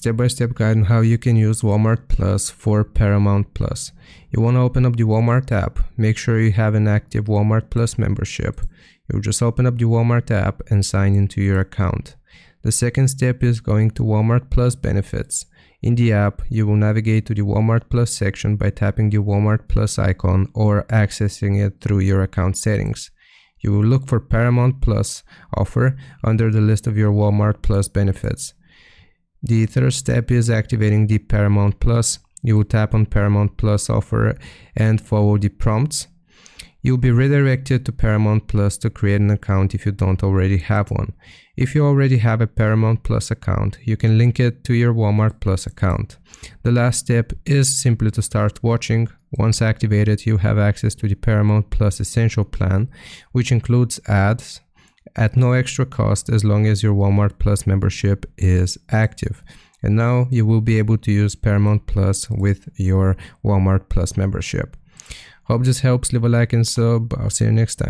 step-by-step guide on how you can use Walmart Plus for Paramount Plus. You want to open up the Walmart app. Make sure you have an active Walmart Plus membership. You'll just open up the Walmart app and sign into your account. The second step is going to Walmart Plus benefits. In the app, you will navigate to the Walmart Plus section by tapping the Walmart Plus icon or accessing it through your account settings. You will look for Paramount Plus offer under the list of your Walmart Plus benefits. The third step is activating the Paramount Plus. You will tap on Paramount Plus offer and follow the prompts. You'll be redirected to Paramount Plus to create an account if you don't already have one. If you already have a Paramount Plus account, you can link it to your Walmart Plus account. The last step is simply to start watching. Once activated, you have access to the Paramount Plus Essential plan, which includes ads at no extra cost as long as your Walmart Plus membership is active. And now you will be able to use Paramount Plus with your Walmart Plus membership. Hope this helps. Leave a like and sub. I'll see you next time.